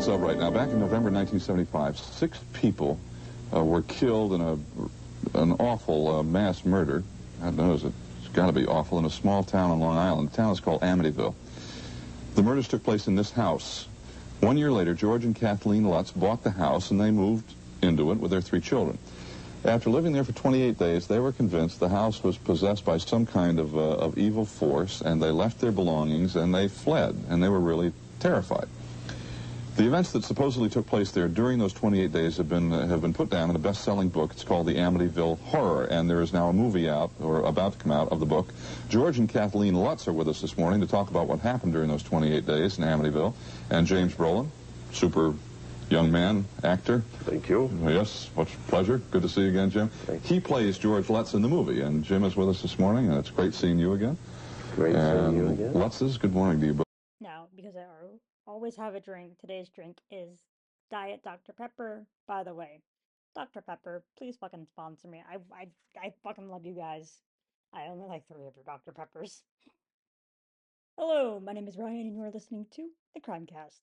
Unsolved right now. Back in November 1975, 6 people were killed in an awful mass murder. God knows it's got to be awful, in a small town on Long Island. The town is called Amityville. The murders took place in this house. 1 year later, George and Kathleen Lutz bought the house, and they moved into it with their 3 children. After living there for 28 days, they were convinced the house was possessed by some kind of evil force, and they left their belongings and they fled, and they were really terrified. The events that supposedly took place there during those 28 days have been put down in a best-selling book. It's called the Amityville Horror, and there is now a movie out, or about to come out, of the book. George and Kathleen Lutz are with us this morning to talk about what happened during those 28 days in Amityville. And James Brolin, super young man, actor. Thank you. Yes, much pleasure. Good to see you again, Jim. He plays George Lutz in the movie, and Jim is with us this morning, and it's great seeing you again. Great seeing you again. Lutzes, good morning to you both. Now, because I always have a drink, today's drink is Diet Dr. Pepper. By the way, Dr. Pepper, please fucking sponsor me. I fucking love you guys. I only like 3 of your Dr. Peppers. Hello, my name is Ryan, and you are listening to the CrimeCast.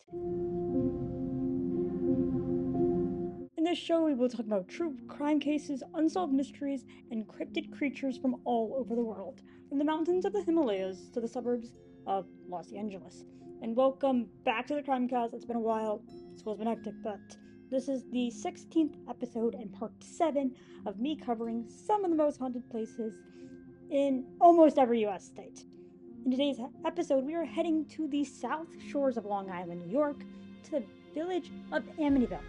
In this show, we will talk about true crime cases, unsolved mysteries, and cryptid creatures from all over the world, from the mountains of the Himalayas to the suburbs of Los Angeles. And welcome back to the CrimeCast. It's been a while. School's been hectic, but this is the 16th episode and part 7 of me covering some of the most haunted places in almost every U.S. state. In today's episode, we are heading to the south shores of Long Island, New York, to the village of Amityville,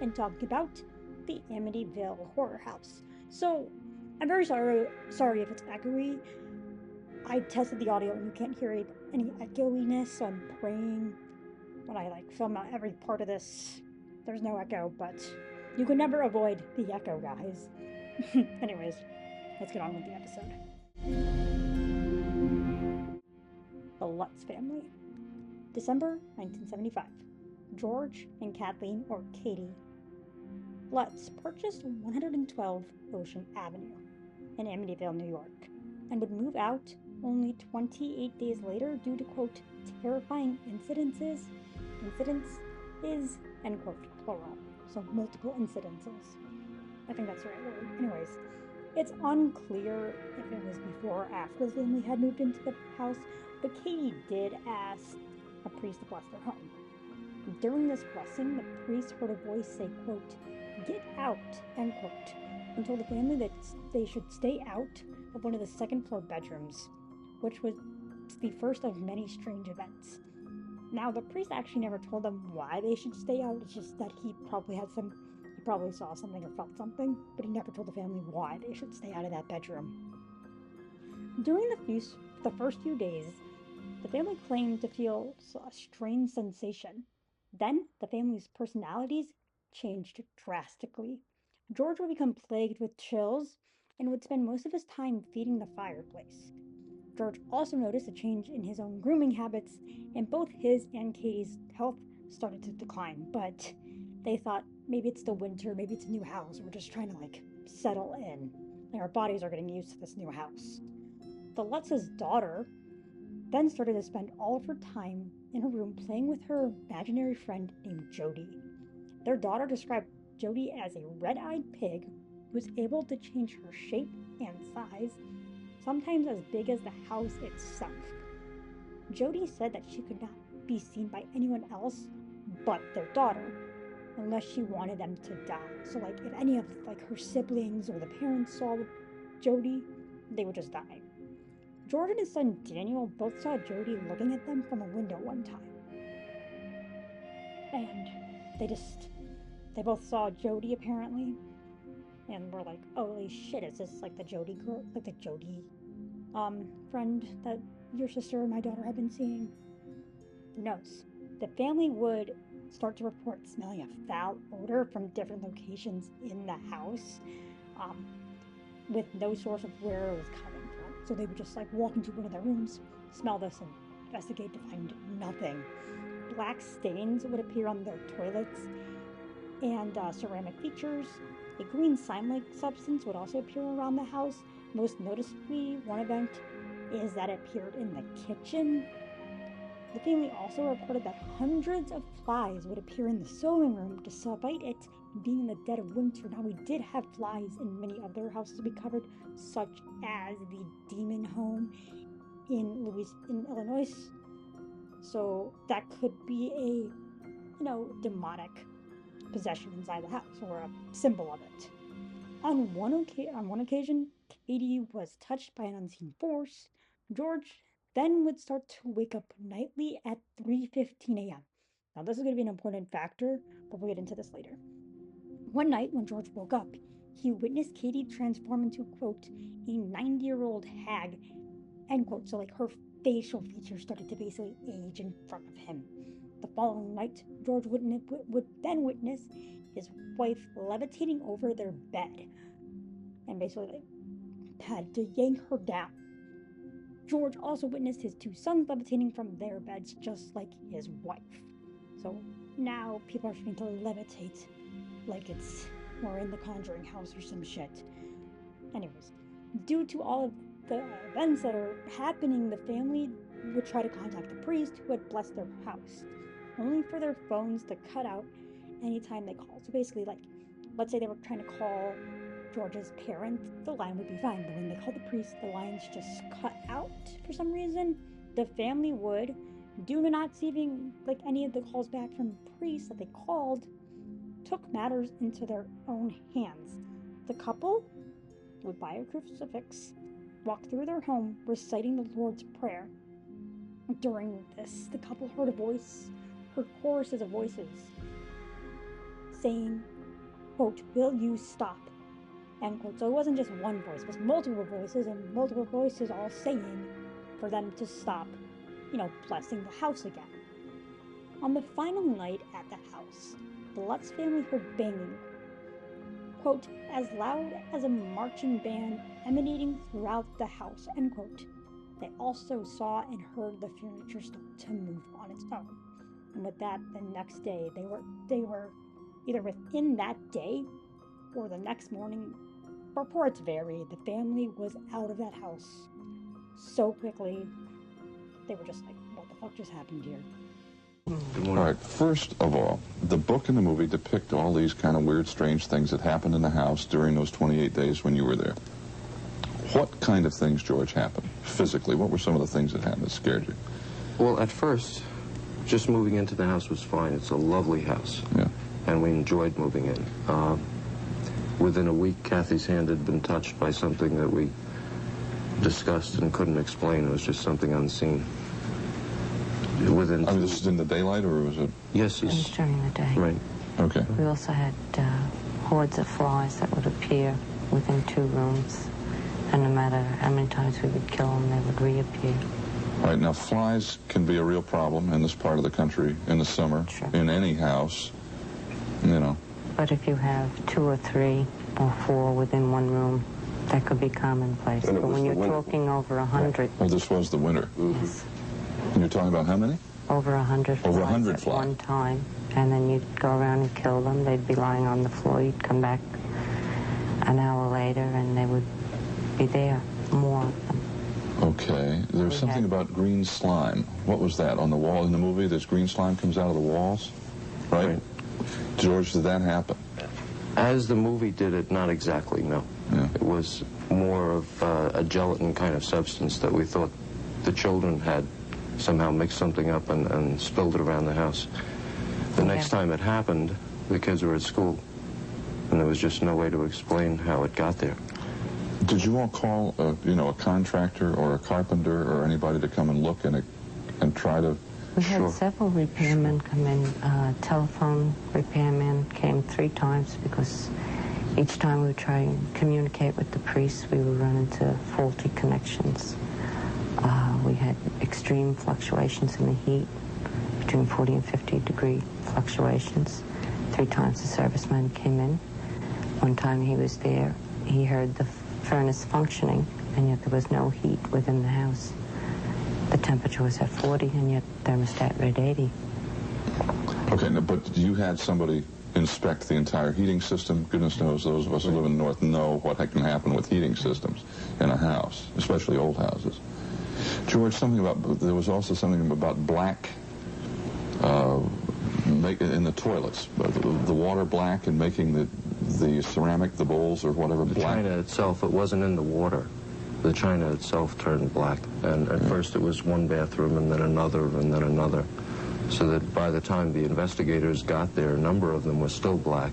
and talking about the Amityville Horror House. So, I'm very sorry if it's echoey. I tested the audio and you can't hear any echoiness, so I'm praying when I film out every part of this there's no echo, but you can never avoid the echo, guys. Anyways, let's get on with the episode. The Lutz Family. December 1975. George and Kathleen, or Katie, Lutz purchased 112 Ocean Avenue in Amityville, New York, and would move out only 28 days later due to, quote, terrifying incidents is, end quote, plural, so multiple incidences. I think that's the right word. Anyways, it's unclear if it was before or after the family had moved into the house, but Katie did ask a priest to bless their home. During this blessing, the priest heard a voice say, quote, get out, end quote, and told the family that they should stay out of one of the second-floor bedrooms, which was the first of many strange events. Now, the priest actually never told them why they should stay out. It's just that he probably saw something or felt something, but he never told the family why they should stay out of that bedroom. During the first few days, the family claimed to feel a strange sensation. Then, the family's personalities changed drastically. George would become plagued with chills and would spend most of his time feeding the fireplace. George also noticed a change in his own grooming habits, and both his and Katie's health started to decline, but they thought maybe it's the winter, maybe it's a new house, we're just trying to settle in, and our bodies are getting used to this new house. The Lutz's daughter then started to spend all of her time in her room playing with her imaginary friend named Jody. Their daughter described Jody as a red-eyed pig who was able to change her shape and size, sometimes as big as the house itself. Jody said that she could not be seen by anyone else but their daughter, unless she wanted them to die. So if any of her siblings or the parents saw Jody, they would just die. George and his son Daniel both saw Jody looking at them from a window one time. And they both saw Jody apparently, and were like, holy shit, is this the Jody girl, the Jody friend that your sister and my daughter have been seeing? Notes: the family would start to report smelling a foul odor from different locations in the house, with no source of where it was coming from. So they would just walk into one of their rooms, smell this, and investigate to find nothing. Black stains would appear on their toilets and ceramic features. A green slime-like substance would also appear around the house. Most noticeably, one event is that it appeared in the kitchen. The family also reported that hundreds of flies would appear in the sewing room despite it being in the dead of winter. Now, we did have flies in many other houses we covered, such as the Demon Home in Illinois. So that could be a, demonic possession inside the house, or a symbol of it. On one occasion, Katie was touched by an unseen force. George then would start to wake up nightly at 3:15 a.m. Now, this is going to be an important factor, but we'll get into this later. One night, when George woke up, he witnessed Katie transform into, quote, a 90-year-old hag, end quote. So, her facial features started to basically age in front of him. The following night, George would then witness his wife levitating over their bed, and basically had to yank her down. George also witnessed his two sons levitating from their beds, just like his wife. So now people are trying to levitate like we're in the Conjuring house or some shit. Anyways, due to all of the events that are happening, the family would try to contact the priest who had blessed their house, only for their phones to cut out anytime they called. So basically, let's say they were trying to call George's parents, the line would be fine, but when they called the priest, the lines just cut out for some reason. The family would, due to not receiving any of the calls back from the priest that they called, took matters into their own hands. The couple would buy a crucifix, walk through their home, reciting the Lord's Prayer. During this, the couple heard choruses of voices saying, quote, "Will you stop?" End quote. So it wasn't just one voice, it was multiple voices, and multiple voices all saying for them to stop, blessing the house again. On the final night at the house, the Lutz family heard banging, quote, as loud as a marching band emanating throughout the house, end quote. They also saw and heard the furniture start to move on its own. And with that, the next day, they were either within that day or the next morning. Reports vary. The family was out of that house so quickly. They were just like, what the fuck just happened here? All right, first of all, the book and the movie depict all these kind of weird, strange things that happened in the house during those 28 days when you were there. What kind of things, George, happened physically? What were some of the things that happened that scared you? Well, at first, just moving into the house was fine. It's a lovely house. Yeah. And we enjoyed moving in. Within a week, Kathy's hand had been touched by something that we discussed and couldn't explain. It was just something unseen. This is in the daylight, or was it? Yes, it was during the day. Right. Okay. We also had hordes of flies that would appear within 2 rooms, and no matter how many times we would kill them, they would reappear. All right, now flies can be a real problem in this part of the country in the summer, sure, in any house, But if you have 2 or 3 or 4 within one room, that could be commonplace. But when you're talking over 100... Well, this was the winter. Mm-hmm. Yes. And you're talking about how many? Over 100 flies. Over 100 flies. At one time. And then you'd go around and kill them. They'd be lying on the floor. You'd come back an hour later, and they would be there, more of them. Okay. There's something about green slime. What was that? On the wall in the movie, this green slime comes out of the walls? Right? George, did that happen? As the movie did it, not exactly, no. Yeah. It was more of a gelatin kind of substance that we thought the children had somehow mixed something up and spilled it around the house. The next time it happened, the kids were at school, and there was just no way to explain how it got there. Did you all call, a contractor or a carpenter or anybody to come and look and try to... We had several repairmen come in. Telephone repairman came 3 times because each time we would try and communicate with the priest, we would run into faulty connections. We had extreme fluctuations in the heat, between 40 and 50 degree fluctuations. 3 times the serviceman came in. One time he was there, he heard the furnace functioning, and yet there was no heat within the house. The temperature was at 40, and yet thermostat read 80. Okay, but you had somebody inspect the entire heating system. Goodness knows those of us who live in the North know what can happen with heating systems in a house, especially old houses. George, there was also something about black in the toilets, the water black and making the ceramic, the bowls or whatever, the black. china itself, it wasn't in the water. The china itself turned black, and at first it was one bathroom and then another and then another, so that by the time the investigators got there, a number of them was still black.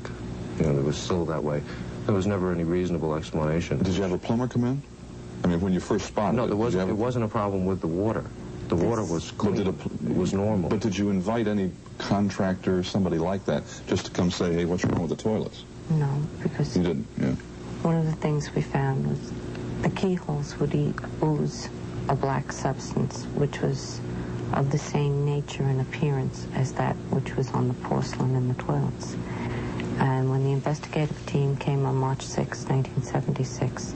You know, it was still that way. There was never any reasonable explanation. Did you have a plumber come in? I mean, when you first spotted no, it, it wasn't a problem with the water. The water was clean. It was normal. But did you invite any contractor, somebody like that, just to come say, hey, what's wrong with the toilets? No, because you didn't, yeah. One of the things we found was the keyholes would ooze a black substance, which was of the same nature and appearance as that which was on the porcelain in the toilets. And when the investigative team came on March 6, 1976,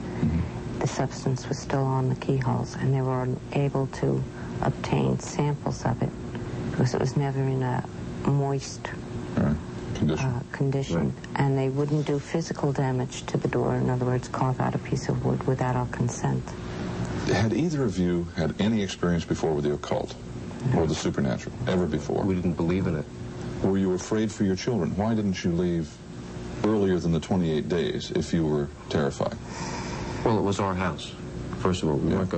the substance was still on the keyholes, and they were able to obtain samples of it because it was never in a moist condition. Right. And they wouldn't do physical damage to the door, in other words, carve out a piece of wood without our consent. Had either of you had any experience before with the occult or the supernatural, ever before? We didn't believe in it. Were you afraid for your children? Why didn't you leave earlier than the 28 days if you were terrified? Well, it was our house. First of all,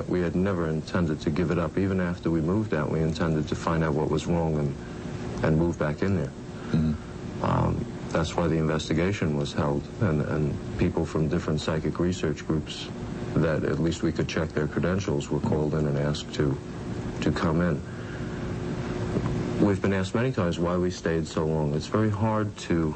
we had never intended to give it up. Even after we moved out, we intended to find out what was wrong and move back in there. That's why the investigation was held, and people from different psychic research groups that at least we could check their credentials were called in and asked to come in. We've been asked many times why we stayed so long. It's very hard to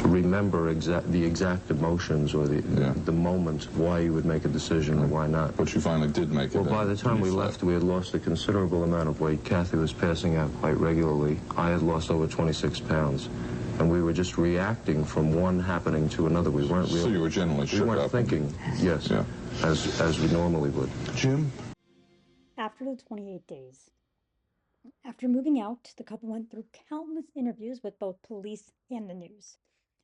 remember the exact emotions or the moment why you would make a decision or why not. But you finally did make it. Well, by the time we left, we had lost a considerable amount of weight. Kathy was passing out quite regularly. I had lost over 26 pounds. And we were just reacting from one happening to another. We weren't really... So you were generally shook up. We weren't thinking, yes, as we normally would. Jim? After the 28 days, after moving out, the couple went through countless interviews with both police and the news.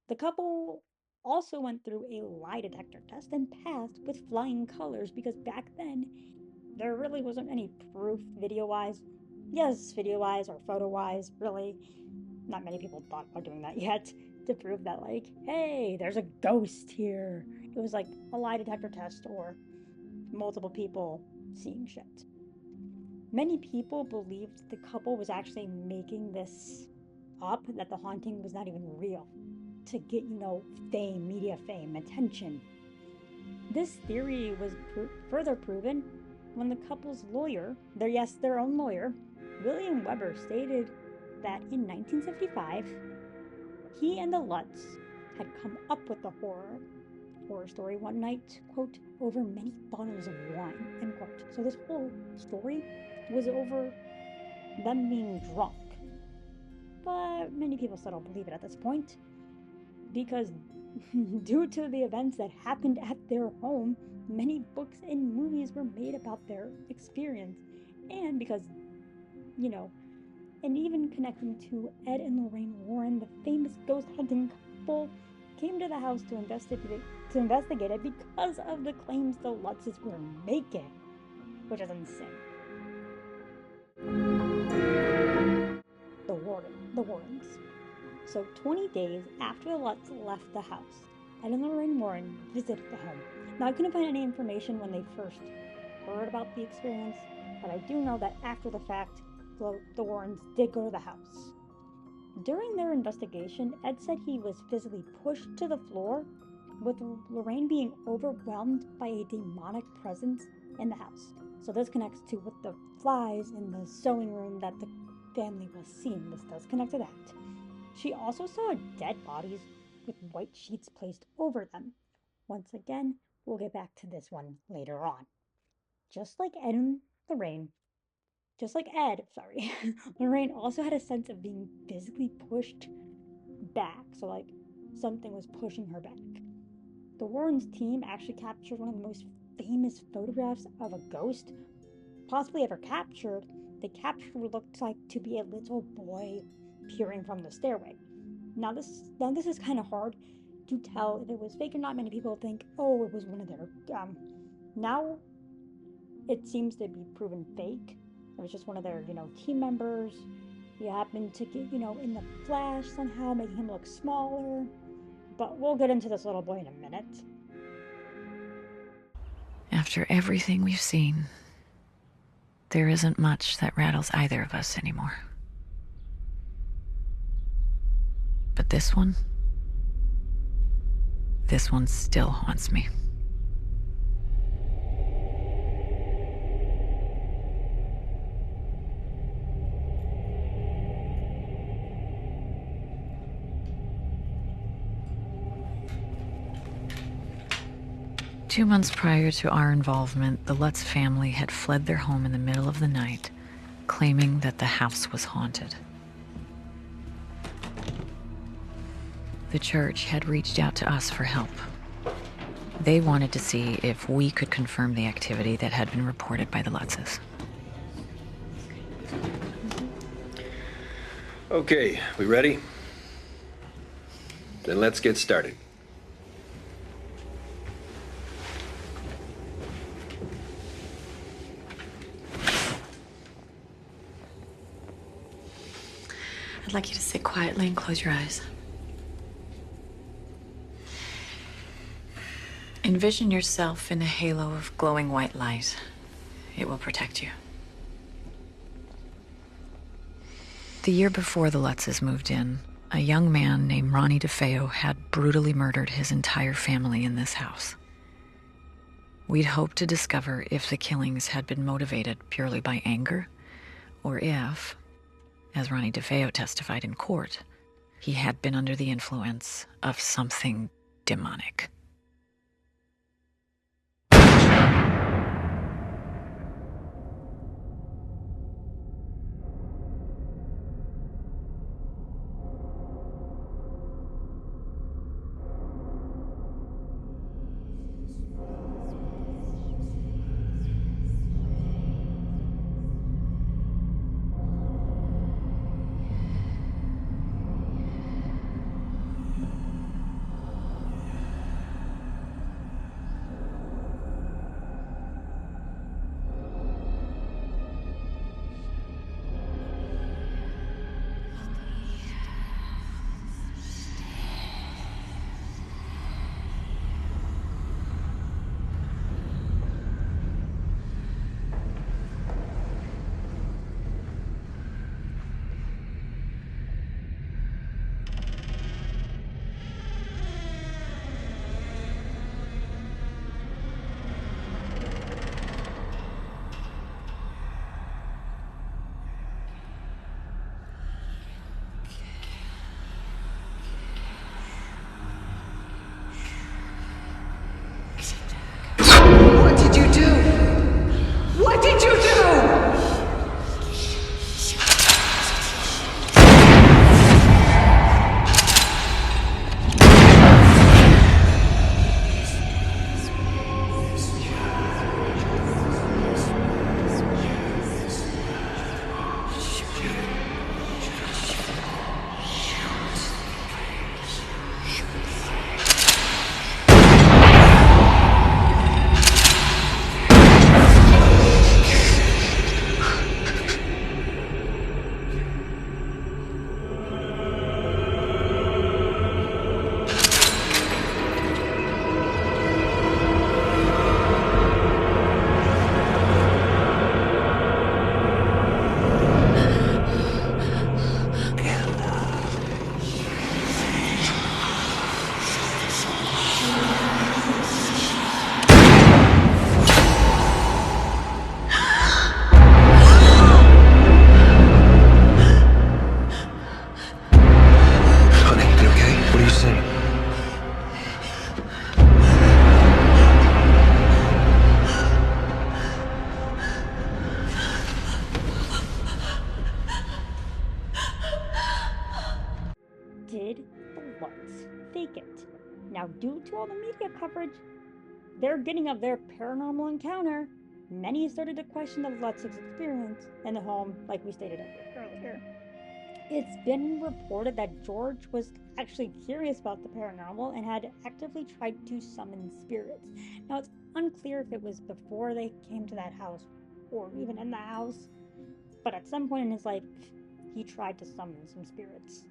The couple also went through a lie detector test and passed with flying colors because back then, there really wasn't any proof video-wise. Yes, video-wise or photo-wise, really. Not many people thought about doing that yet to prove that, like, hey, there's a ghost here. It was like a lie detector test or multiple people seeing shit. Many people believed the couple was actually making this up, that the haunting was not even real, to get, fame, media fame, attention. This theory was further proven when the couple's lawyer, their own lawyer, William Weber, stated that in 1975, he and the Lutz had come up with the horror story one night, quote, over many bottles of wine, end quote. So this whole story was over them being drunk. But many people still don't believe it at this point, because due to the events that happened at their home, many books and movies were made about their experience. And because, and even connecting to Ed and Lorraine Warren, the famous ghost hunting couple came to the house to investigate it because of the claims the Lutzes were making, which is insane. The Warrens. So 20 days after the Lutz left the house, Ed and Lorraine Warren visited the home. Now, I couldn't find any information when they first heard about the experience, but I do know that after the fact, the Warrens did go to the house. During their investigation, Ed said he was physically pushed to the floor, with Lorraine being overwhelmed by a demonic presence in the house. So this connects to with the flies in the sewing room that the family was seeing. This does connect to that. She also saw dead bodies with white sheets placed over them. Once again, we'll get back to this one later on. Just like Ed, Lorraine also had a sense of being physically pushed back. So like something was pushing her back. The Warrens team actually captured one of the most famous photographs of a ghost possibly ever captured. The capture looked like to be a little boy peering from the stairway. Now this is kind of hard to tell if it was fake or not. Many people think, oh, it was one of their. Now it seems to be proven fake. It was just one of their, team members. He happened to get, in the flash somehow, making him look smaller. But we'll get into this little boy in a minute. After everything we've seen, there isn't much that rattles either of us anymore. But this one still haunts me. Two months prior to our involvement, the Lutz family had fled their home in the middle of the night, claiming that the house was haunted. The church had reached out to us for help. They wanted to see if we could confirm the activity that had been reported by the Lutzes. Okay, we ready? Then let's get started. I'd like you to sit quietly and close your eyes. Envision yourself in a halo of glowing white light. It will protect you. The year before the Lutzes moved in, a young man named Defeo had brutally murdered his entire family in this house. We'd hoped to discover if the killings had been motivated purely by anger, or if, as Defeo testified in court, he had been under the influence of something demonic. Fake It. Now, due to all the media coverage they're getting of their paranormal encounter, many started to question the Lutz's experience in the home, like we stated earlier. It's been reported that George was actually curious about the paranormal and had actively tried to summon spirits. Now, it's unclear if it was before they came to that house or even in the house, but at some point in his life, he tried to summon some spirits.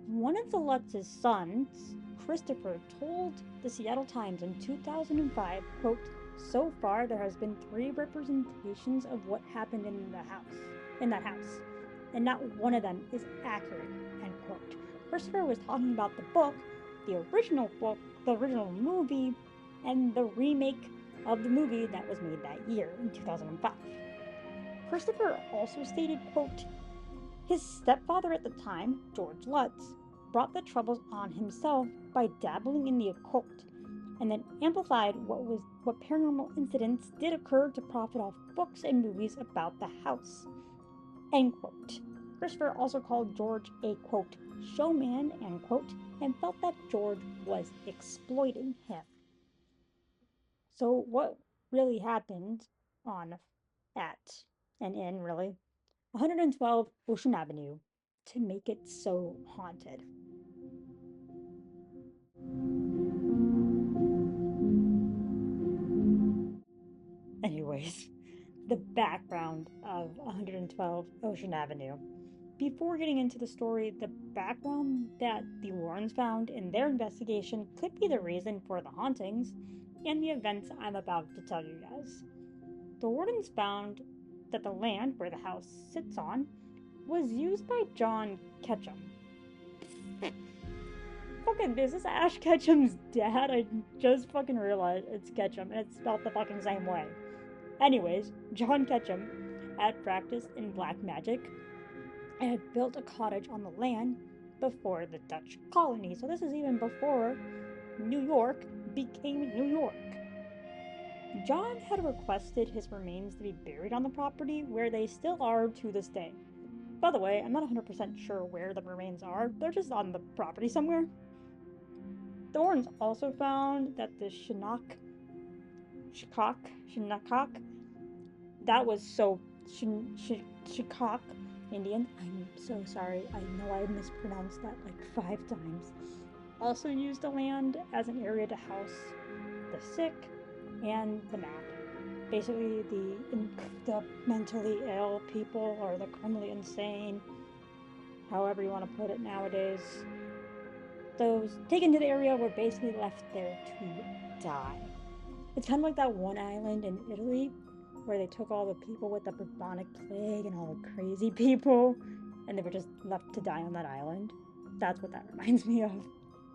One of the Lutz's sons, Christopher, told the Seattle Times in 2005, quote, "So far there has been 3 representations of what happened in that house, and not one of them is accurate," end quote. Christopher was talking about the book, the original movie, and the remake of the movie that was made that year in 2005. Christopher also stated, quote, "His stepfather at the time, George Lutz, brought the troubles on himself by dabbling in the occult, and then amplified what paranormal incidents did occur to profit off books and movies about the house," end quote. Christopher also called George a, quote, "showman," end quote, and felt that George was exploiting him. So what really happened in 112 Ocean Avenue to make it so haunted? Anyways, the background of 112 Ocean Avenue. Before getting into the story, the background that the Warrens found in their investigation could be the reason for the hauntings and the events I'm about to tell you guys. The Wardens found that the land where the house sits on was used by John Ketchum. Fucking, this is Ash Ketchum's dad. I just fucking realized it's Ketchum and it's spelled the fucking same way. Anyways, John Ketchum had practiced in black magic and had built a cottage on the land before the Dutch colony. So this is even before New York became New York. John had requested his remains to be buried on the property, where they still are to this day. By the way, I'm not 100% sure where the remains are. They're just on the property somewhere. The Warrens also found that the Shinnecock, that was so Shinnecock Indian. I'm so sorry. I know I mispronounced that like 5 times. Also used the land as an area to house the sick and the mad. Basically, the mentally ill people or the criminally insane, however you want to put it nowadays. Those taken to the area were basically left there to die. It's kind of like that one island in Italy where they took all the people with the bubonic plague and all the crazy people, and they were just left to die on that island. That's what that reminds me of.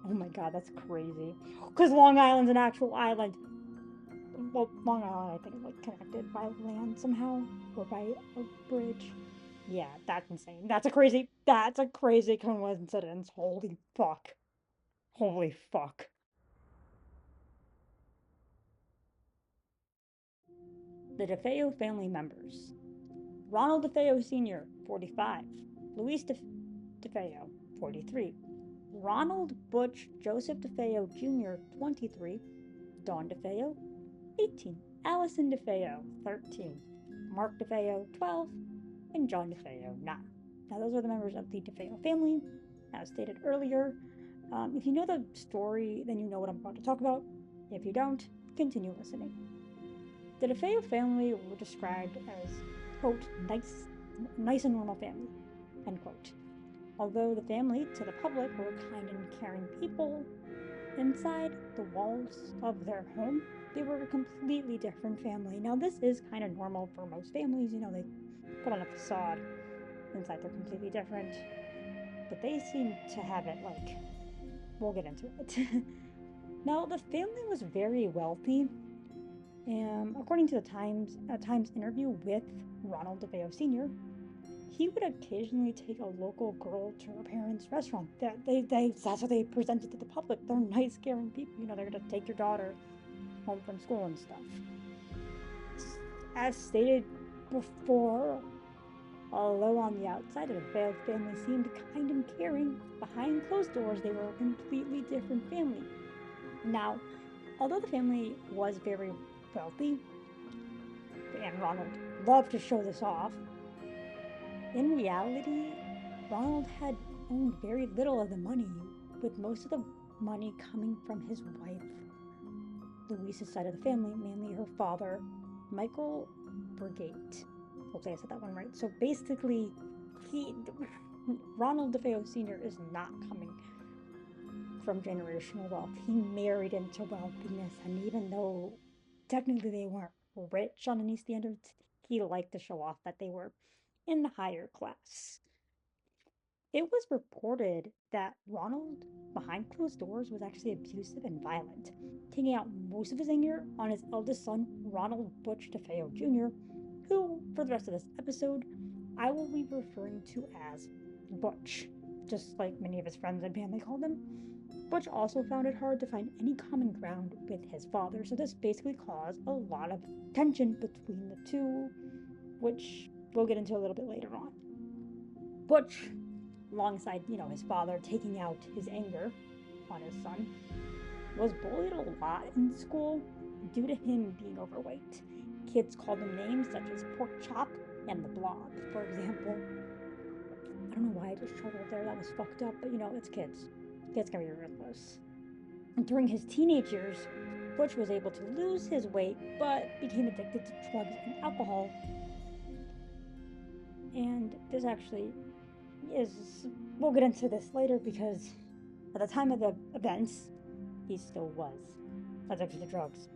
Oh my god, that's crazy. Because Long Island's an actual island. Well, Long Island, I think, is like connected by land somehow, or by a bridge. Yeah, that's insane. That's a crazy coincidence. Holy fuck. Holy fuck. The Defeo family members. Ronald Defeo Sr., 45. Luis Defeo, 43. Ronald Butch Joseph Defeo Jr., 23. Dawn Defeo, 18. Allison Defeo, 13. Mark Defeo, 12. And John Defeo, 9. Now, those are the members of the Defeo family, as stated earlier. If you know the story, then you know what I'm about to talk about. If you don't, continue listening. The Defeo family were described as, quote, nice and normal family, end quote. Although the family, to the public, were kind and caring people, inside the walls of their home, they were a completely different family. Now, this is kind of normal for most families. You know, they put on a facade. Inside, they're completely different. But they seem to have it, like, we'll get into it. Now, the family was very wealthy. According to the Times interview with Ronald Defeo Sr., he would occasionally take a local girl to her parents' restaurant. That's what they presented to the public. They're nice, caring people. You know, they're going to take your daughter home from school and stuff. As stated before, although on the outside the Defeo family seemed kind and caring, behind closed doors they were a completely different family. Now, although the family was very wealthy, and Ronald loved to show this off, in reality, Ronald had owned very little of the money, with most of the money coming from his wife, Louise's side of the family, mainly her father, Michael Burgate. Hopefully I said that one right. So basically, Ronald Defeo Sr. is not coming from generational wealth. He married into wealthiness, and even though technically they weren't rich on any standards, he liked to show off that they were in the higher class. It was reported that Ronald, behind closed doors, was actually abusive and violent, taking out most of his anger on his eldest son, Ronald Butch Defeo Jr., who, for the rest of this episode, I will be referring to as Butch, just like many of his friends and family called him. Butch also found it hard to find any common ground with his father, so this basically caused a lot of tension between the two, which we'll get into a little bit later on. Butch, alongside, his father taking out his anger on his son, was bullied a lot in school due to him being overweight. Kids called him names such as Pork Chop and the Blob, for example. I don't know why I just chuckled there, that was fucked up, but it's kids. Kids can be ruthless. And during his teenage years, Butch was able to lose his weight, but became addicted to drugs and alcohol. And this actually we'll get into this later, because at the time of the events, he still was addicted to drugs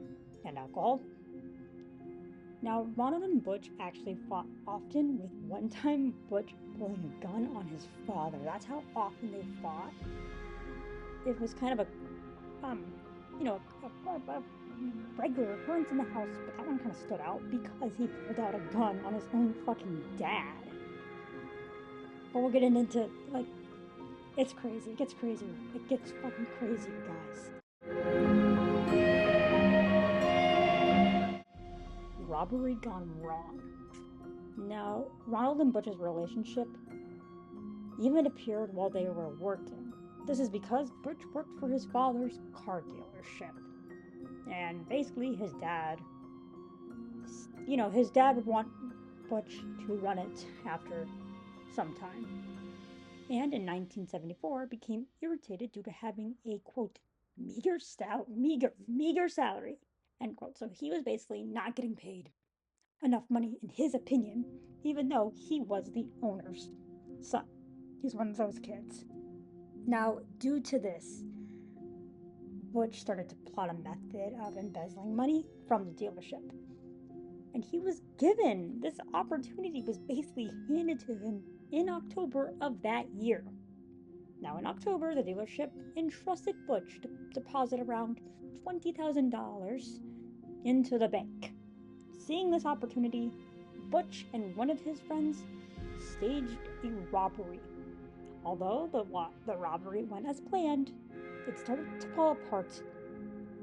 and alcohol. Now, Ronald and Butch actually fought often, with one time Butch pulling a gun on his father. That's how often they fought. It was kind of a regular occurrence in the house, but that one kind of stood out because he pulled out a gun on his own fucking dad. But we'll get into, it's crazy. It gets crazier. It gets fucking crazier, guys. Robbery gone wrong. Now, Ronald and Butch's relationship even appeared while they were working. This is because Butch worked for his father's car dealership. And basically his dad would want Butch to run it after some time. And in 1974 became irritated due to having a, quote, meager salary, end quote. So he was basically not getting paid enough money, in his opinion, even though he was the owner's son. He's one of those kids. Now, due to this, Butch started to plot a method of embezzling money from the dealership. And he was given this opportunity, was basically handed to him in October of that year. Now, in October, the dealership entrusted Butch to deposit around $20,000 into the bank. Seeing this opportunity, Butch and one of his friends staged a robbery. Although the robbery went as planned, it started to fall apart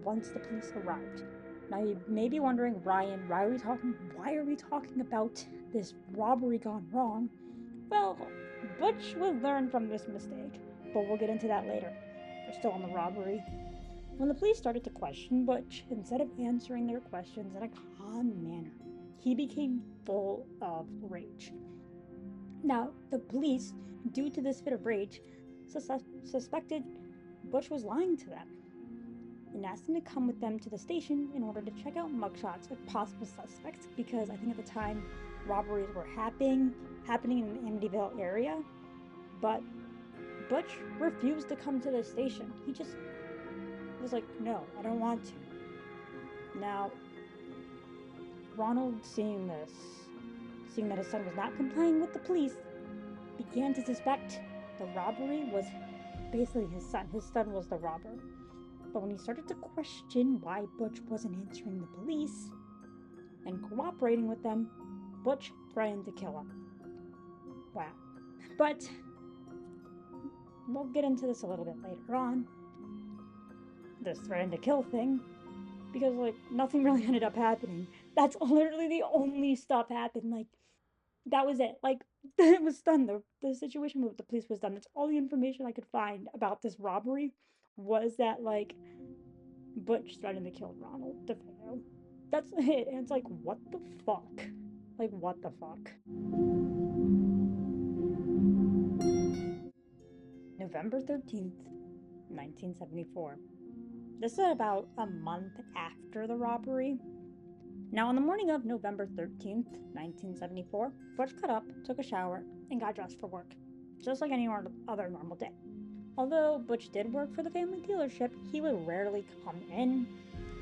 once the police arrived. Now you may be wondering, Ryan, why are we talking about this robbery gone wrong? Well, Butch would learn from this mistake, but we'll get into that later. We're still on the robbery. When the police started to question Butch, instead of answering their questions in a calm manner, he became full of rage. Now, the police, due to this fit of rage, suspected Butch was lying to them and asked him to come with them to the station in order to check out mugshots of possible suspects, because I think at the time robberies were happening in the Amityville area. But Butch refused to come to the station. He just was like, no, I don't want to. Now, Ronald, seeing that his son was not complying with the police, began to suspect the robbery was basically his son. His son was the robber. But when he started to question why Butch wasn't answering the police and cooperating with them, Butch threatened to kill him. Wow. But we'll get into this a little bit later on. This threatened to kill thing, because nothing really ended up happening. That's literally the only stuff happened. That was it. It was done. The situation with the police was done. That's all the information I could find about this robbery, was that Butch threatened to kill Ronald Defeo. That's it. And it's what the fuck? What the fuck? November 13th, 1974. This is about a month after the robbery. Now, on the morning of November 13th, 1974, Butch got up, took a shower, and got dressed for work, just like any other normal day. Although Butch did work for the family dealership, he would rarely come in,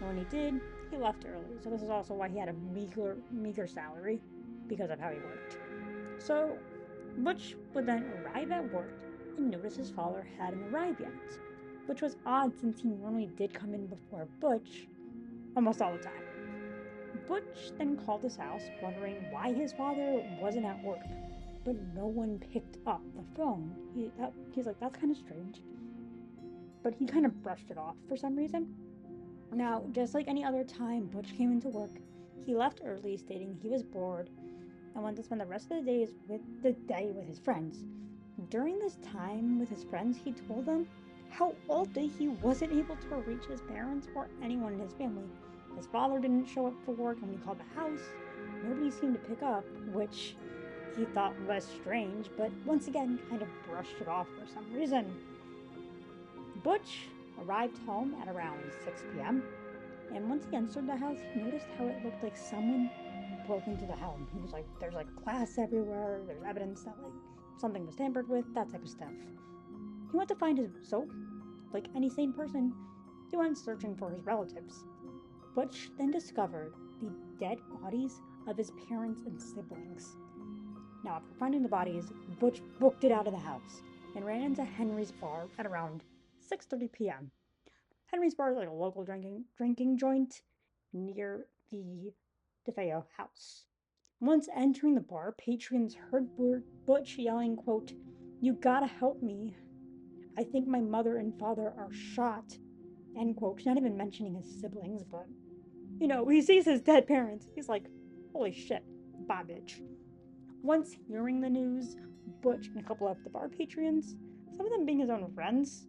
and when he did, he left early. So this is also why he had a meager salary, because of how he worked. So Butch would then arrive at work and notice his father hadn't arrived yet, which was odd since he normally did come in before Butch almost all the time. Butch then called his house, wondering why his father wasn't at work, but no one picked up the phone. He's like, that's kind of strange. But he kind of brushed it off for some reason. Now, just like any other time Butch came into work, he left early, stating he was bored and wanted to spend the rest of the day with his friends. During this time with his friends, he told them how all day he wasn't able to reach his parents or anyone in his family. His father didn't show up for work, and when he called the house, nobody seemed to pick up, which he thought was strange, but once again kind of brushed it off for some reason. Butch arrived home at around 6 p.m., and once he entered the house, he noticed how it looked like someone broke into the home. He was like, there's like glass everywhere, there's evidence that like something was tampered with, that type of stuff. He went to find his soap. Like any sane person, he went searching for his relatives. Butch then discovered the dead bodies of his parents and siblings. Now, after finding the bodies, Butch booked it out of the house and ran into Henry's bar at around 6:30 p.m. Henry's bar is like a local drinking joint near the Defeo house. Once entering the bar, patrons heard Butch yelling, quote, "You gotta help me. I think my mother and father are shot," end quote. Not even mentioning his siblings, but, you know, he sees his dead parents. He's like, holy shit, bye, bitch. Once hearing the news, Butch and a couple of the bar patrons, some of them being his own friends,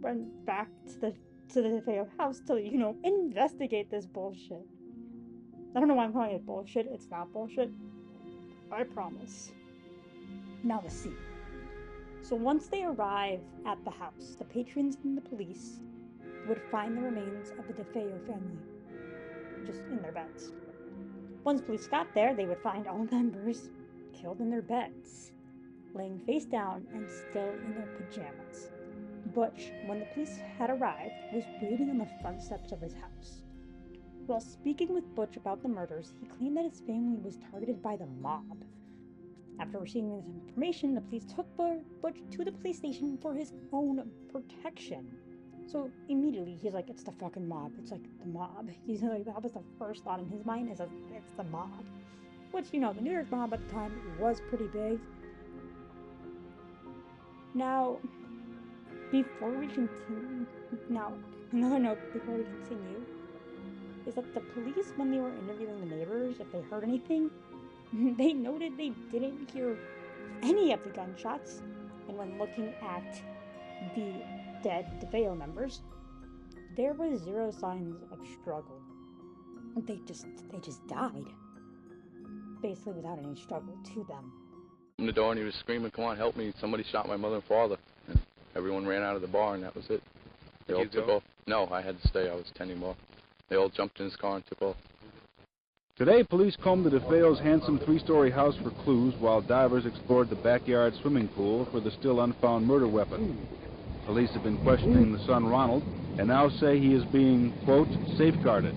went back to the Defeo house to, you know, investigate this bullshit. I don't know why I'm calling it bullshit. It's not bullshit. I promise. Now the scene. So once they arrive at the house, the patrons and the police would find the remains of the Defeo family just in their beds. Once police got there, they would find all members killed in their beds, laying face down and still in their pajamas. Butch, when the police had arrived, was waiting on the front steps of his house. While speaking with Butch about the murders, he claimed that his family was targeted by the mob. After receiving this information, the police took Butch to the police station for his own protection. So immediately he's like, it's the fucking mob. It's like the mob. He's like, that was the first thought in his mind, is that it's the mob. Which, you know, the New York mob at the time was pretty big. Now, another note before we continue is that the police, when they were interviewing the neighbors, if they heard anything, they noted they didn't hear any of the gunshots, and when looking at the dead Defeo members, there was zero signs of struggle. They just died, basically without any struggle to them. Opened the door and he was screaming, "Come on, help me! Somebody shot my mother and father!" And everyone ran out of the bar, and that was it. They all took off. No, I had to stay. I was tending bar. They all jumped in his car and took off. Today, police combed the Defeo's handsome three-story house for clues while divers explored the backyard swimming pool for the still unfound murder weapon. Police have been questioning the son, Ronald, and now say he is being, quote, safeguarded.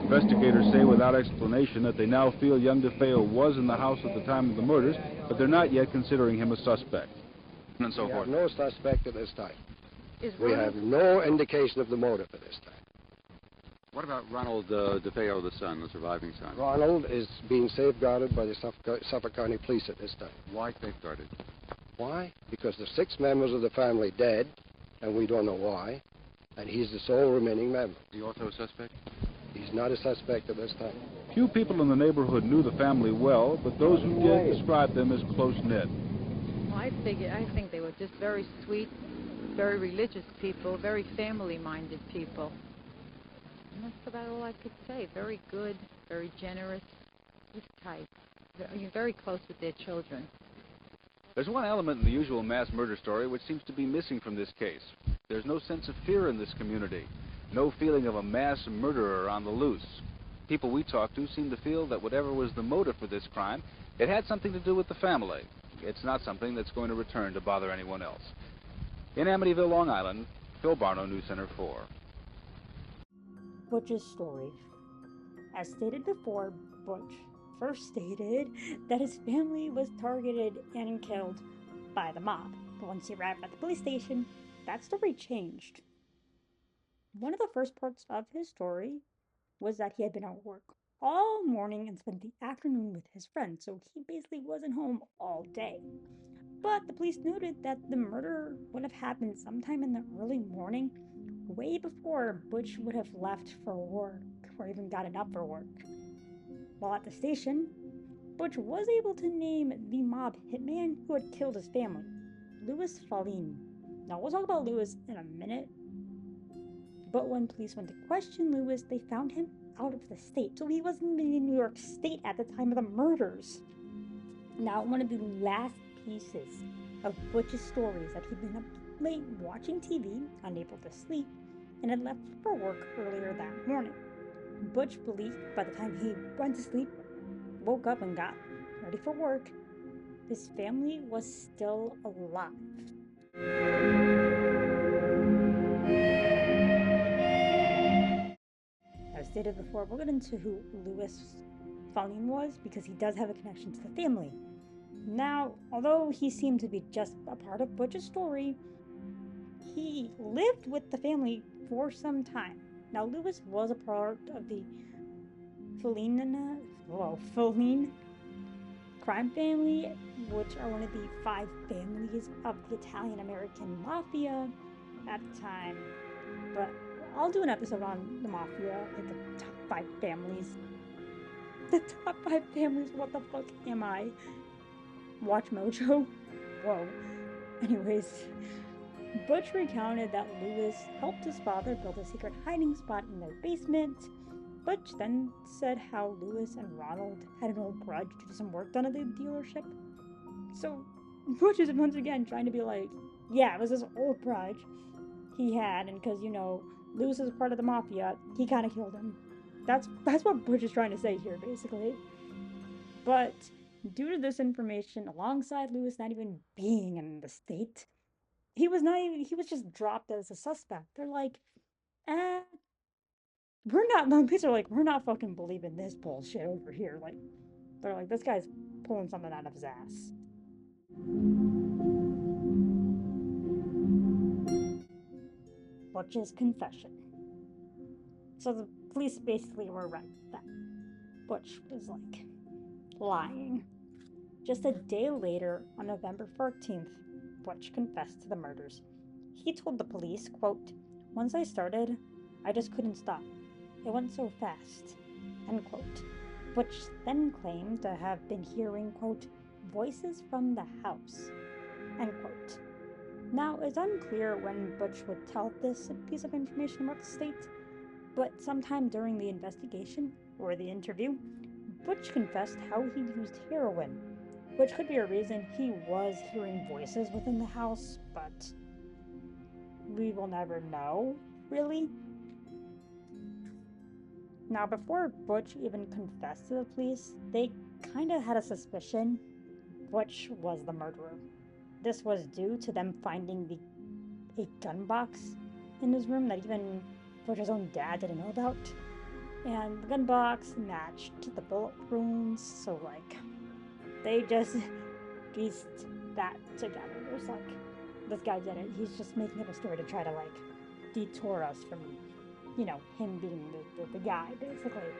Investigators say without explanation that they now feel young Defeo was in the house at the time of the murders, but they're not yet considering him a suspect. And so forth. No suspect at this time. We have no indication of the motive at this time. What about Ronald Defeo, the son, the surviving son? Ronald is being safeguarded by the Suffolk County Police at this time. Why safeguarded? Why? Because there's 6 members of the family dead, and we don't know why, and he's the sole remaining member. Is he also a suspect? He's not a suspect at this time. Few people in the neighborhood knew the family well, but those who did described them as close-knit. Well, I think they were just very sweet, very religious people, very family-minded people. And that's about all I could say. Very good, very generous, just tight. Very close with their children. There's one element in the usual mass murder story which seems to be missing from this case. There's no sense of fear in this community. No feeling of a mass murderer on the loose. People we talked to seem to feel that whatever was the motive for this crime, it had something to do with the family. It's not something that's going to return to bother anyone else. In Amityville, Long Island, Phil Barno, News Center 4. Butch's story. As stated before, Butch first stated that his family was targeted and killed by the mob. But once he arrived at the police station, that story changed. One of the first parts of his story was that he had been at work all morning and spent the afternoon with his friends, so he basically wasn't home all day. But the police noted that the murder would have happened sometime in the early morning, way before Butch would have left for work or even gotten up for work. While at the station, Butch was able to name the mob hitman who had killed his family, Lutz Family. Now, we'll talk about Lewis in a minute, but when police went to question Lewis, they found him out of the state, so he wasn't even in New York State at the time of the murders. Now, one of the last pieces of Butch's story is that he'd been up late watching TV, unable to sleep, and had left for work earlier that morning. Butch believed by the time he went to sleep, woke up and got ready for work, his family was still alive. As stated before, we'll get into who Lutz Family was because he does have a connection to the family. Now, although he seemed to be just a part of Butch's story, he lived with the family for some time. Now, Lewis was a part of the Falini crime family, which are one of the 5 families of the Italian-American mafia at the time. But I'll do an episode on the mafia, like the top 5 families. The top 5 families? What the fuck am I? Watch Mojo? Whoa. Anyways, Butch recounted that Lewis helped his father build a secret hiding spot in their basement. Butch then said how Lewis and Ronald had an old grudge to do some work done at the dealership. So Butch is once again trying to be like, yeah, it was this old grudge he had, and because, Lewis is part of the mafia, he kind of killed him. That's what Butch is trying to say here, basically. But due to this information, alongside Lewis not even being in the state, he was just dropped as a suspect. They're like, we're not fucking believing this bullshit over here. Like, they're like, this guy's pulling something out of his ass. Butch's confession. So the police basically were right that Butch was, lying. Just a day later, on November 14th, Butch confessed to the murders. He told the police, quote, "Once I started, I just couldn't stop. It went so fast," end quote. Butch then claimed to have been hearing, quote, "voices from the house," end quote. Now, it's unclear when Butch would tell this piece of information about the state, but sometime during the investigation, or the interview, Butch confessed how he used heroin, which could be a reason he was hearing voices within the house, but we will never know, really. Now, before Butch even confessed to the police, they kind of had a suspicion Butch was the murderer. This was due to them finding a gun box in his room that even Butch's own dad didn't know about. And the gun box matched the bullet wounds, so they just pieced that together. It was this guy did it. He's just making up a story to try to detour us from, him being the guy, basically.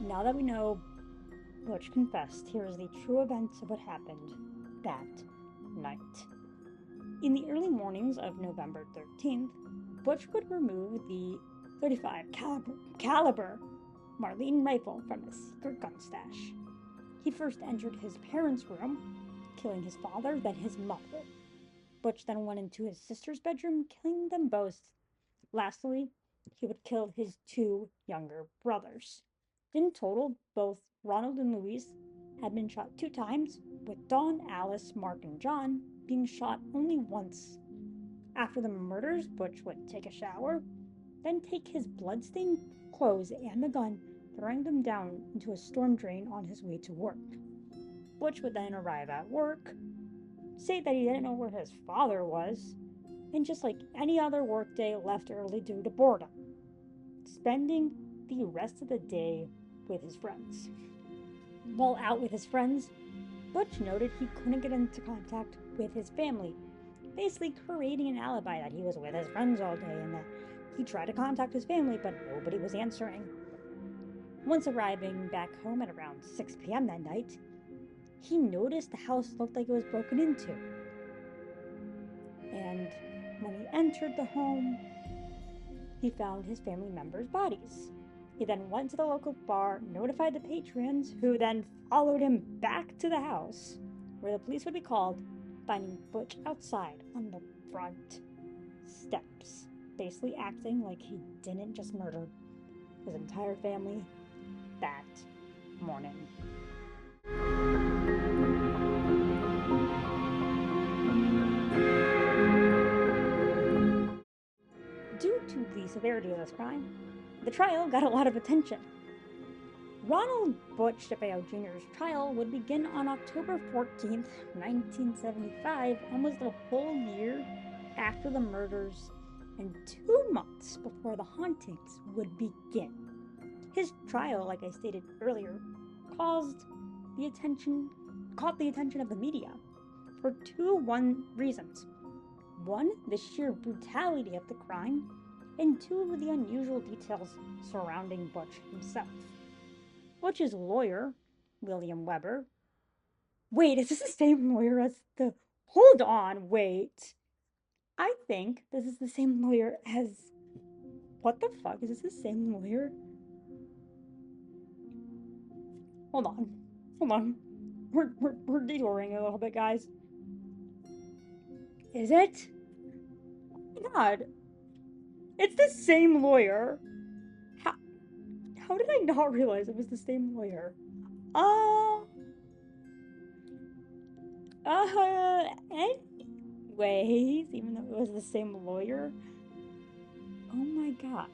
Now that we know Butch confessed, here is the true events of what happened that night. In the early mornings of November 13th, Butch would remove the .35 caliber Marlene rifle from his secret gun stash. He first entered his parents' room, killing his father, then his mother. Butch then went into his sister's bedroom, killing them both. Lastly, he would kill his 2 younger brothers. In total, both Ronald and Louise had been shot 2 times, with Dawn, Alice, Mark, and John being shot only once. After the murders, Butch would take a shower, then take his bloodstained clothes and the gun, throwing them down into a storm drain on his way to work. Butch would then arrive at work, say that he didn't know where his father was, and just like any other workday, left early due to boredom, spending the rest of the day with his friends. While out with his friends, Butch noted he couldn't get into contact with his family, basically creating an alibi that he was with his friends all day and that he tried to contact his family, but nobody was answering. Once arriving back home at around 6 p.m. that night, he noticed the house looked like it was broken into. And when he entered the home, he found his family members' bodies. He then went to the local bar, notified the patrons, who then followed him back to the house, where the police would be called, finding Butch outside on the front steps, basically acting like he didn't just murder his entire family that morning. Due to the severity of this crime, the trial got a lot of attention. Ronald Butch Defeo Jr.'s trial would begin on October 14th, 1975, almost a whole year after the murders and 2 months before the hauntings would begin. His trial, like I stated earlier, caught the attention of the media for 2 reasons. 1, the sheer brutality of the crime, and 2, the unusual details surrounding Butch himself. Butch's lawyer, William Weber. Wait, is this the same lawyer as the... Hold on, wait. I think this is the same lawyer as... What the fuck? Is this the same lawyer? Hold on. We're detouring a little bit, guys. Is it? Oh my god. It's the same lawyer. How did I not realize it was the same lawyer? Anyways, even though it was the same lawyer. Oh my god.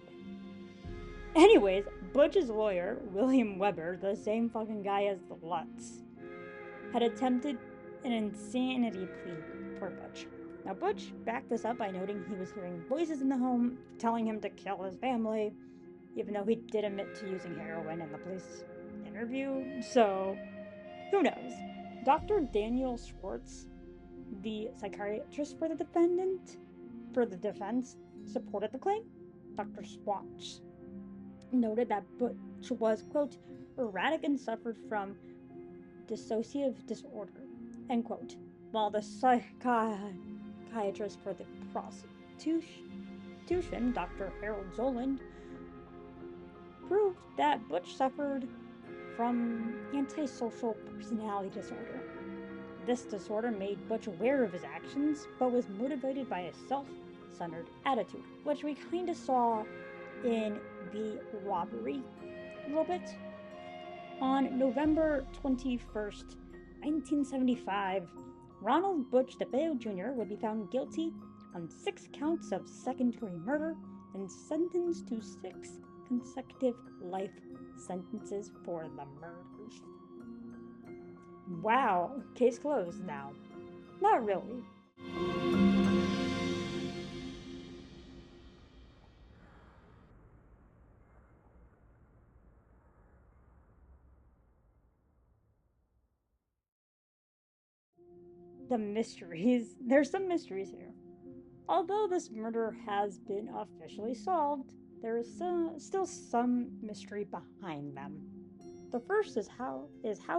Anyways, Butch's lawyer, William Weber, the same fucking guy as the Lutz, had attempted an insanity plea for Butch. Now, Butch backed this up by noting he was hearing voices in the home telling him to kill his family, even though he did admit to using heroin in the police interview. So, who knows? Dr. Daniel Schwartz, the psychiatrist for the defense, supported the claim. Dr. Schwartz noted that Butch was, quote, erratic and suffered from dissociative disorder, end quote, while the psychiatrist for the prosecution, Dr. Harold Zoland, proved that Butch suffered from antisocial personality disorder. This disorder made Butch aware of his actions, but was motivated by a self-centered attitude, which we kind of saw in the Robbery a little bit. On November 21st, 1975, Ronald Butch Defeo Jr. would be found guilty on 6 counts of second-degree murder and sentenced to 6 consecutive life sentences for the murders. Wow, case closed now. Not really. The mysteries. There's some mysteries here. Although this murder has been officially solved, there is still some mystery behind them. The first is how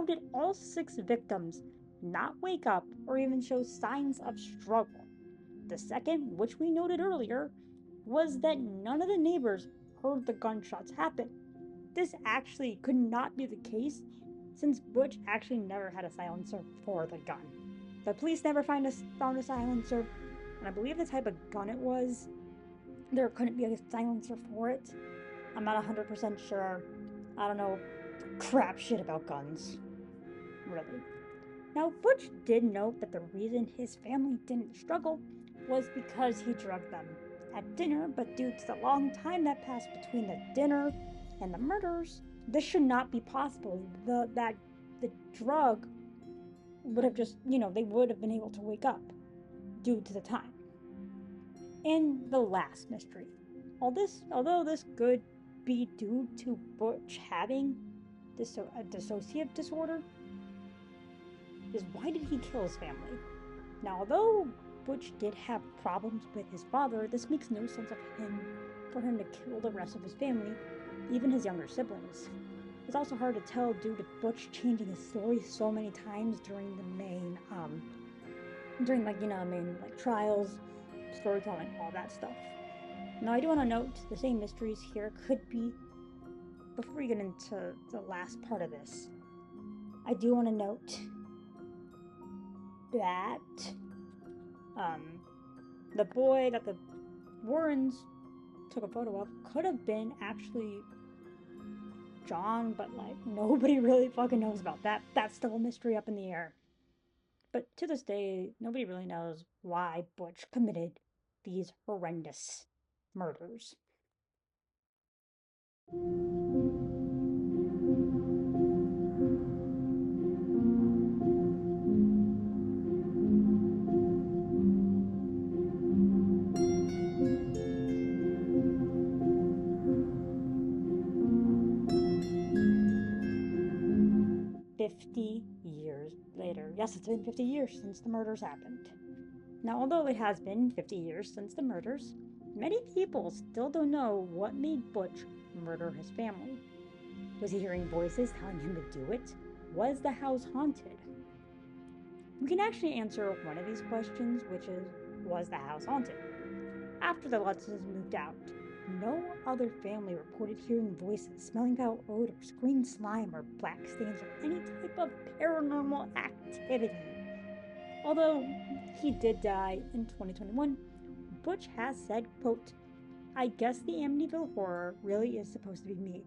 did all 6 victims not wake up or even show signs of struggle? The second, which we noted earlier, was that none of the neighbors heard the gunshots happen. This actually could not be the case, since Butch actually never had a silencer for the gun. The police never found a silencer, and I believe the type of gun it was, there couldn't be a silencer for it. I'm not 100% sure. I don't know crap shit about guns. Really. Now, Butch did note that the reason his family didn't struggle was because he drugged them at dinner, but due to the long time that passed between the dinner and the murders, this should not be possible. The drug would have just, they would have been able to wake up due to the time. And the last mystery. Although this could be due to Butch having a dissociative disorder, is why did he kill his family? Now, although Butch did have problems with his father, this makes no sense for him to kill the rest of his family, even his younger siblings. It's also hard to tell due to Butch changing his story so many times during the main, trials, storytelling, all that stuff. Now, I do want to note the same mysteries here could be, before we get into the last part of this, I do want to note that the boy that the Warrens took a photo of could have been actually John, but nobody really fucking knows about that. That's still a mystery up in the air. But to this day, nobody really knows why Butch committed these horrendous murders. 50 years later. Yes, it's been 50 years since the murders happened. Now, although it has been 50 years since the murders, many people still don't know what made Butch murder his family. Was he hearing voices telling him to do it? Was the house haunted? We can actually answer one of these questions, which is, was the house haunted? After the Lutzes moved out, no other family reported hearing voices, smelling foul odors, green slime, or black stains, or any type of paranormal activity. Although he did die in 2021, Butch has said, quote, "I guess the Amityville Horror really is supposed to be me,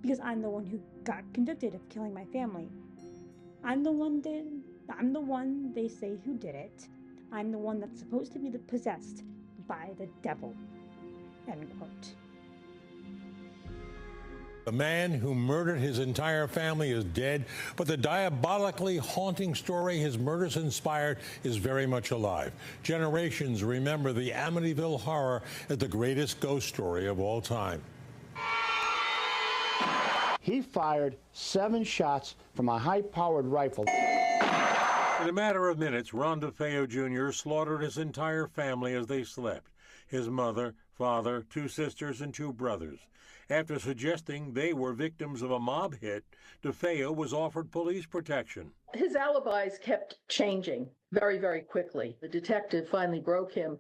because I'm the one who got convicted of killing my family. I'm the one they say who did it. I'm the one that's supposed to be possessed by the devil." End quote. The man who murdered his entire family is dead, but the diabolically haunting story his murders inspired is very much alive. Generations remember the Amityville Horror as the greatest ghost story of all time. He fired 7 shots from a high-powered rifle. In a matter of minutes, Ron Defeo Jr. slaughtered his entire family as they slept. His mother, father, 2 sisters, and 2 brothers. After suggesting they were victims of a mob hit, Defeo was offered police protection. His alibis kept changing very, very quickly. The detective finally broke him.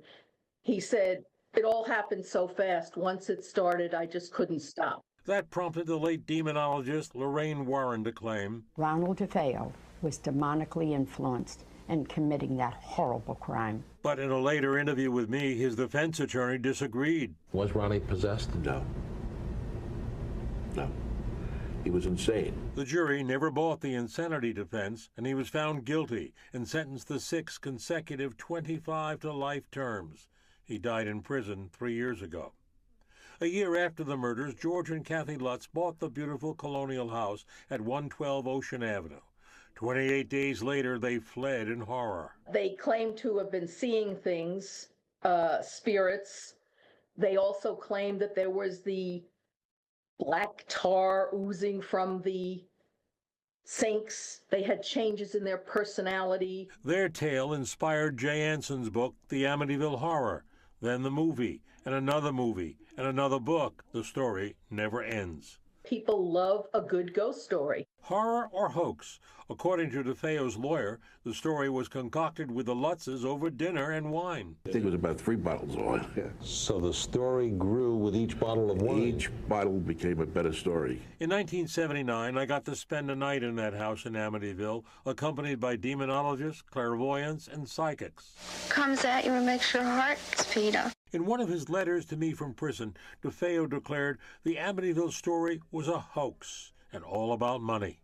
He said, "It all happened so fast. Once it started, I just couldn't stop." That prompted the late demonologist Lorraine Warren to claim Ronald Defeo was demonically influenced in committing that horrible crime. But in a later interview with me, his defense attorney disagreed. Was Ronnie possessed? No. No. He was insane. The jury never bought the insanity defense, and he was found guilty and sentenced to 6 consecutive 25 to life terms. He died in prison 3 years ago. A year after the murders, George and Kathy Lutz bought the beautiful colonial house at 112 Ocean Avenue. 28 days later, they fled in horror. They claimed to have been seeing things, spirits. They also claimed that there was the black tar oozing from the sinks. They had changes in their personality. Their tale inspired Jay Anson's book, The Amityville Horror, then the movie, and another movie, and another book. The story never ends. People love a good ghost story. Horror or hoax? According to Defeo's lawyer, the story was concocted with the Lutzes over dinner and wine. I think it was about 3 bottles of wine. Yeah. So the story grew with each bottle of wine? Each bottle became a better story. In 1979, I got to spend a night in that house in Amityville, accompanied by demonologists, clairvoyants, and psychics. Comes at you and makes your heart speed up. In one of his letters to me from prison, Defeo declared the Amityville story was a hoax and all about money.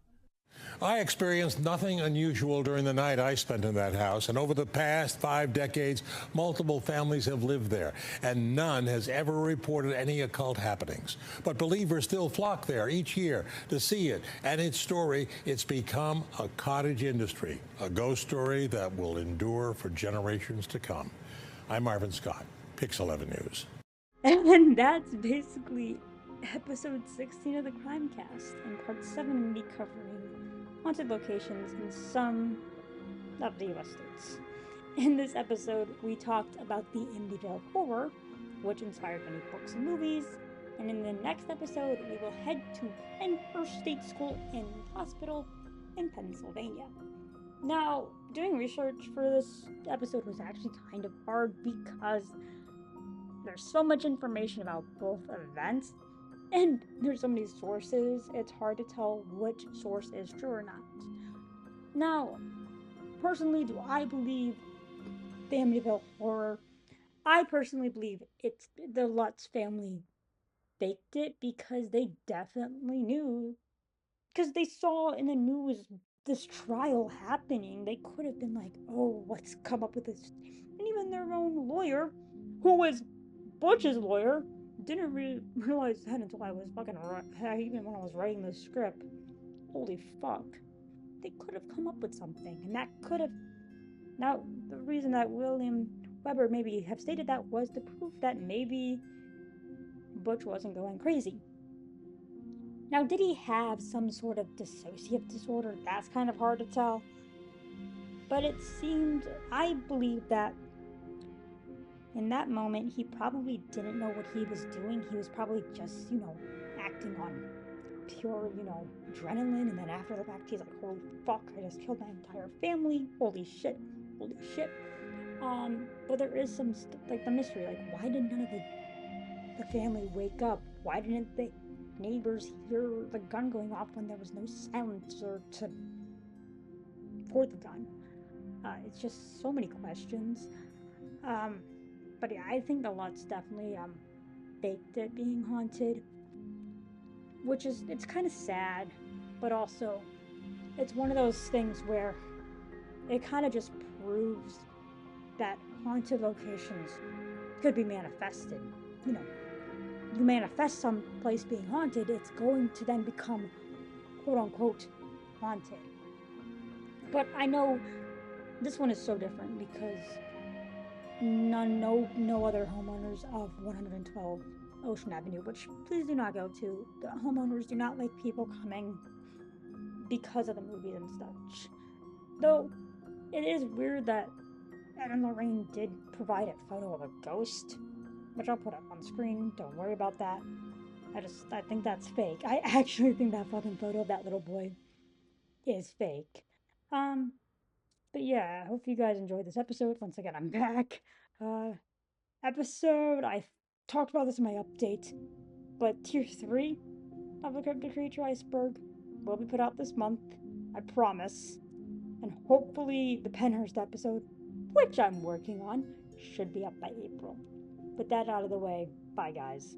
I experienced nothing unusual during the night I spent in that house, and over the past 5 decades, multiple families have lived there, and none has ever reported any occult happenings. But believers still flock there each year to see it, and its story, it's become a cottage industry, a ghost story that will endure for generations to come. I'm Marvin Scott, Pix 11 News. And that's basically episode 16 of the CrimeCast. In part 7, we'll be covering haunted locations in some of the U.S. states. In this episode, we talked about the Amityville Horror, which inspired many books and movies. And in the next episode, we will head to Penhurst State School and Hospital in Pennsylvania. Now, doing research for this episode was actually kind of hard because there's so much information about both events, and there's so many sources, it's hard to tell which source is true or not. Now, personally, do I believe the Amityville Horror? I personally believe it's the Lutz family faked it because they definitely knew, because they saw in the news this trial happening. They could have been like, oh, let's come up with this. And even their own lawyer, who was Butch's lawyer, didn't realize that until I was even when I was writing the script. Holy fuck. They could have come up with something, and that could have... Now, the reason that William Weber maybe have stated that was to prove that maybe Butch wasn't going crazy. Now, did he have some sort of dissociative disorder? That's kind of hard to tell. But it seemed, I believe that in that moment, he probably didn't know what he was doing. He was probably just, acting on pure, adrenaline. And then after the fact, he's like, holy fuck, I just killed my entire family. Holy shit. But there is some, the mystery. Like, why did none of the family wake up? Why didn't the neighbors hear the gun going off when there was no silencer for the gun? It's just so many questions. But yeah, I think the Lutz definitely faked it being haunted, which is, it's kind of sad, but also it's one of those things where it kind of just proves that haunted locations could be manifested. You manifest some place being haunted, it's going to then become quote-unquote haunted. But I know this one is so different because no other homeowners of 112 Ocean Avenue, which please do not go to. The homeowners do not like people coming because of the movies and such. Though it is weird that Ed and Lorraine did provide a photo of a ghost, which I'll put up on screen. Don't worry about that. I think that's fake. I actually think that fucking photo of that little boy is fake. But yeah, I hope you guys enjoyed this episode. Once again, I'm back. I talked about this in my update, but Tier 3 of the Cryptid Creature Iceberg will be put out this month, I promise. And hopefully the Penhurst episode, which I'm working on, should be up by April. With that out of the way, bye guys.